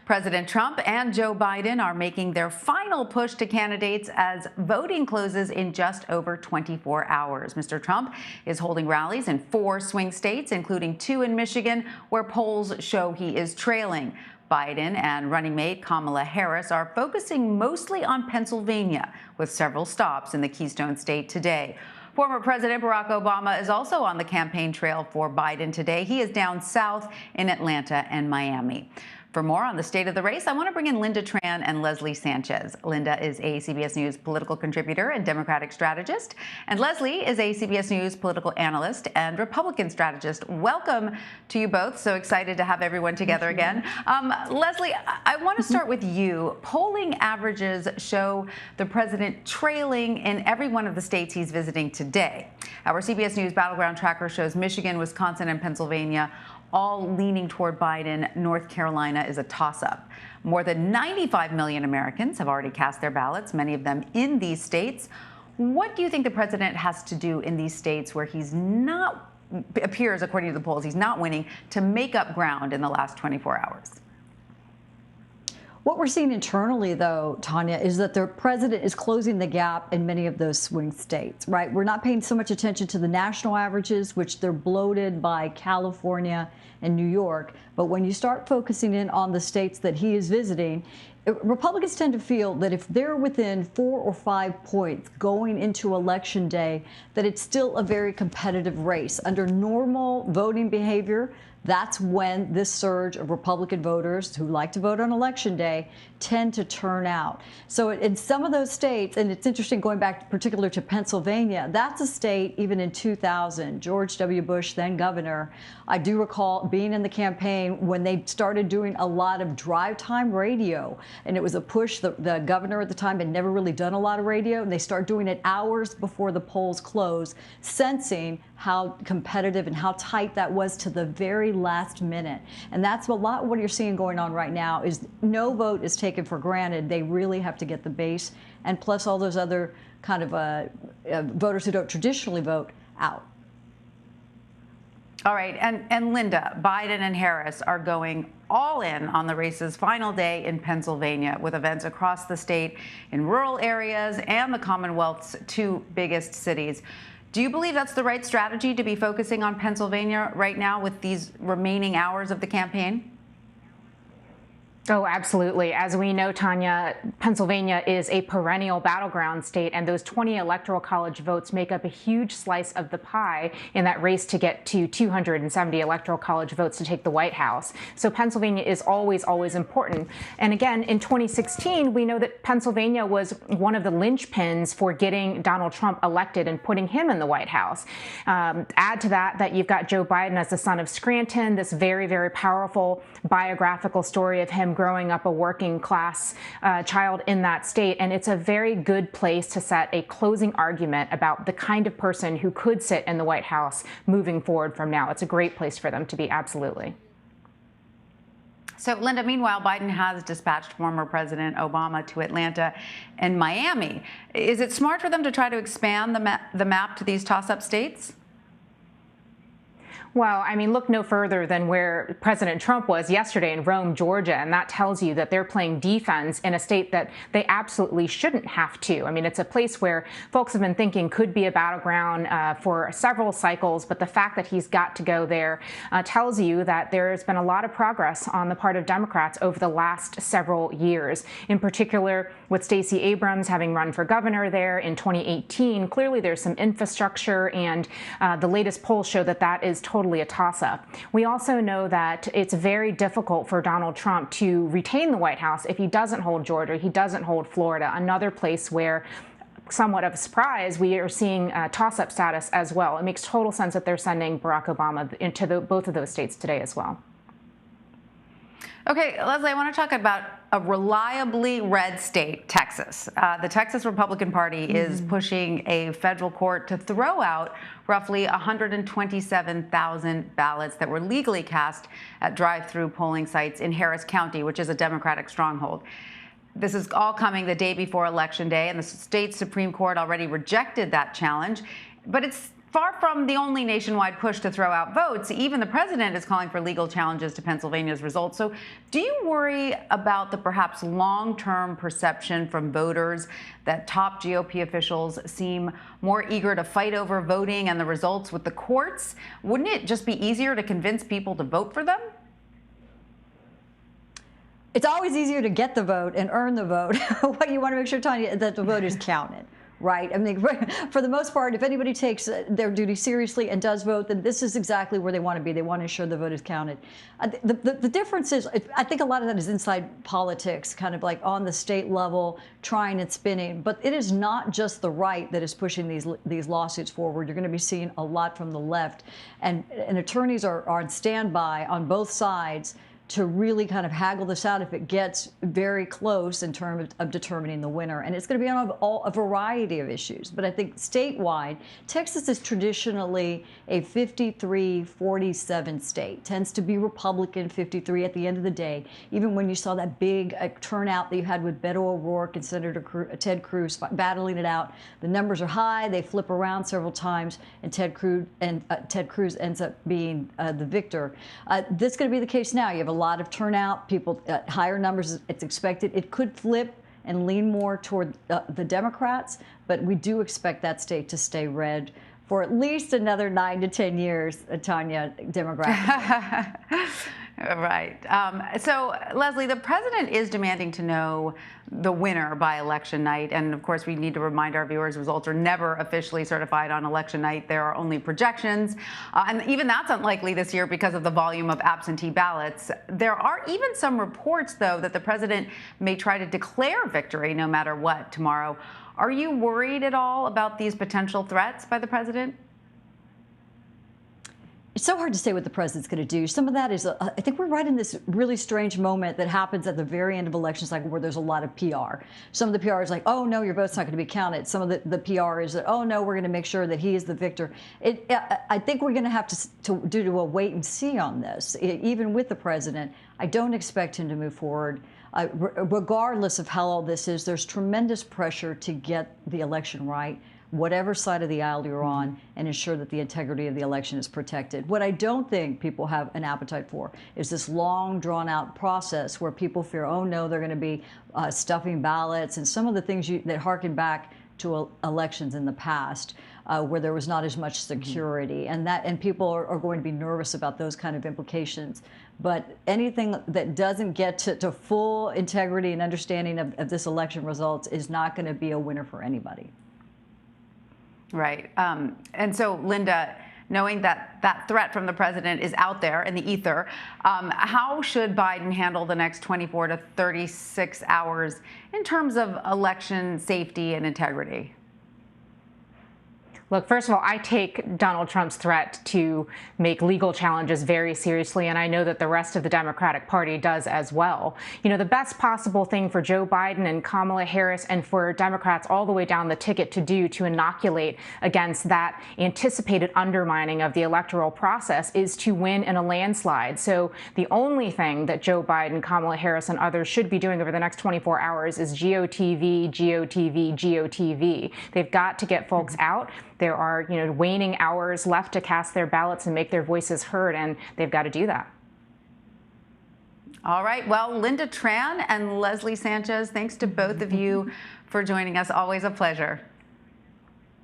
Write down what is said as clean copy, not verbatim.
President Trump and Joe Biden are making their final push to candidates as voting closes in just over 24 hours. Mr. Trump is holding rallies in 4 swing states, including 2 in Michigan, where polls show he is trailing. Biden and running mate Kamala Harris are focusing mostly on Pennsylvania, with several stops in the Keystone State today. Former President Barack Obama is also on the campaign trail for Biden today. He is down south in Atlanta and Miami. For more on the state of the race, I want to bring in Lynda Tran and Leslie Sanchez. Lynda is a CBS News political contributor and Democratic strategist, and Leslie is a CBS News political analyst and Republican strategist. Welcome to you both. So excited to have everyone together again. Leslie, I want to start with you. Polling averages show the president trailing in every one of the states he's visiting today. Our CBS News Battleground Tracker shows Michigan, Wisconsin, and Pennsylvania all leaning toward Biden. North Carolina is a toss-up. More than 95 million Americans have already cast their ballots, many of them in these states. What do you think the president has to do in these states where he's not, appears, according to the polls, he's not winning, to make up ground in the last 24 hours? What we're seeing internally, though, Tanya, is that the president is closing the gap in many of those swing states, right? We're not paying so much attention to the national averages, which they're bloated by California and New York. But when you start focusing in on the states that he is visiting, Republicans tend to feel that if they're within 4 or 5 points going into Election Day, that it's still a very competitive race. Under normal voting behavior, that's when this surge of Republican voters who like to vote on Election Day tend to turn out. So in some of those states, and it's interesting going back particularly to Pennsylvania, that's a state even in 2000, George W. Bush, then governor, I do recall being in the campaign when they started doing a lot of drive time radio. And it was a push. The governor at the time had never really done a lot of radio, and they started doing it hours before the polls closed, sensing how competitive and how tight that was to the very last minute. And that's a lot what you're seeing going on right now is no vote is taken for granted. They really have to get the base and plus all those other kind of voters who don't traditionally vote out. All right. And Lynda, Biden and Harris are going all in on the race's final day in Pennsylvania, with events across the state in rural areas and the Commonwealth's 2 biggest cities. Do you believe that's the right strategy to be focusing on Pennsylvania right now with these remaining hours of the campaign? Oh, absolutely. As we know, Tanya, Pennsylvania is a perennial battleground state, and those 20 electoral college votes make up a huge slice of the pie in that race to get to 270 electoral college votes to take the White House. So Pennsylvania is always, always important. And again, in 2016, we know that Pennsylvania was one of the linchpins for getting Donald Trump elected and putting him in the White House. Add to that you've got Joe Biden as the son of Scranton, this very, very powerful biographical story of him growing up a working class child in that state. And it's a very good place to set a closing argument about the kind of person who could sit in the White House moving forward from now. It's a great place for them to be, absolutely. So, Lynda, meanwhile, Biden has dispatched former President Obama to Atlanta and Miami. Is it smart for them to try to expand the map to these toss-up states? Well, I mean, look no further than where President Trump was yesterday in Rome, Georgia, and that tells you that they're playing defense in a state that they absolutely shouldn't have to. I mean, it's a place where folks have been thinking could be a battleground for several cycles, but the fact that he's got to go there tells you that there's been a lot of progress on the part of Democrats over the last several years. In particular, with Stacey Abrams having run for governor there in 2018, clearly there's some infrastructure, and the latest polls show that that is totally a toss-up. We also know that it's very difficult for Donald Trump to retain the White House if he doesn't hold Georgia, he doesn't hold Florida, another place where, somewhat of a surprise, we are seeing toss-up status as well. It makes total sense that they're sending Barack Obama into both of those states today as well. Okay, Leslie, I want to talk about a reliably red state, Texas. The Texas Republican Party is pushing a federal court to throw out roughly 127,000 ballots that were legally cast at drive-through polling sites in Harris County, which is a Democratic stronghold. This is all coming the day before Election Day, and the state Supreme Court already rejected that challenge. But it's far from the only nationwide push to throw out votes. Even the president is calling for legal challenges to Pennsylvania's results. So do you worry about the perhaps long-term perception from voters that top GOP officials seem more eager to fight over voting and the results with the courts? Wouldn't it just be easier to convince people to vote for them? It's always easier to get the vote and earn the vote. What you want to make sure, Tanya, that the vote is counted, right? I mean, for the most part, if anybody takes their duty seriously and does vote, then this is exactly where they want to be. They want to ensure the vote is counted. The difference is, I think a lot of that is inside politics, kind of like on the state level, trying and spinning. But it is not just the right that is pushing these lawsuits forward. You're going to be seeing a lot from the left, and attorneys are on standby on both sides to really kind of haggle this out if it gets very close in terms of determining the winner. And it's going to be on a variety of issues. But I think statewide, Texas is traditionally a 53-47 state, tends to be Republican 53 at the end of the day. Even when you saw that big turnout that you had with Beto O'Rourke and Senator Ted Cruz battling it out, the numbers are high, they flip around several times, and Ted Cruz ends up being the victor. This is going to be the case now. You have a lot of turnout, people at higher numbers, it's expected. It could flip and lean more toward the Democrats, but we do expect that state to stay red for at least another 9 to 10 years, Tanya, demographically. Right. So, Leslie, the president is demanding to know the winner by election night. And of course, we need to remind our viewers results are never officially certified on election night. There are only projections. And even that's unlikely this year because of the volume of absentee ballots. There are even some reports, though, that the president may try to declare victory no matter what tomorrow. Are you worried at all about these potential threats by the president? It's so hard to say what the president's going to do. Some of that is, I think we're right in this really strange moment that happens at the very end of election cycle where there's a lot of PR. Some of the PR is like, oh, no, your vote's not going to be counted. Some of the PR is that, oh, no, we're going to make sure that he is the victor. I think we're going to have to do a wait and see on this. Even with the president, I don't expect him to move forward. Regardless of how all this is, there's tremendous pressure to get the election right, whatever side of the aisle you're on, and ensure that the integrity of the election is protected. What I don't think people have an appetite for is this long, drawn-out process where people fear, oh, no, they're going to be stuffing ballots, and some of the things that harken back to elections in the past where there was not as much security, and people are going to be nervous about those kind of implications. But anything that doesn't get to full integrity and understanding of this election results is not going to be a winner for anybody. Right. And so, Lynda, knowing that that threat from the president is out there in the ether, how should Biden handle the next 24 to 36 hours in terms of election safety and integrity? Look, first of all, I take Donald Trump's threat to make legal challenges very seriously, and I know that the rest of the Democratic Party does as well. You know, the best possible thing for Joe Biden and Kamala Harris and for Democrats all the way down the ticket to do to inoculate against that anticipated undermining of the electoral process is to win in a landslide. So the only thing that Joe Biden, Kamala Harris, and others should be doing over the next 24 hours is GOTV, GOTV, GOTV. They've got to get folks out. There are, waning hours left to cast their ballots and make their voices heard, and they've got to do that. All right. Well, Lynda Tran and Leslie Sanchez, thanks to both of you for joining us. Always a pleasure.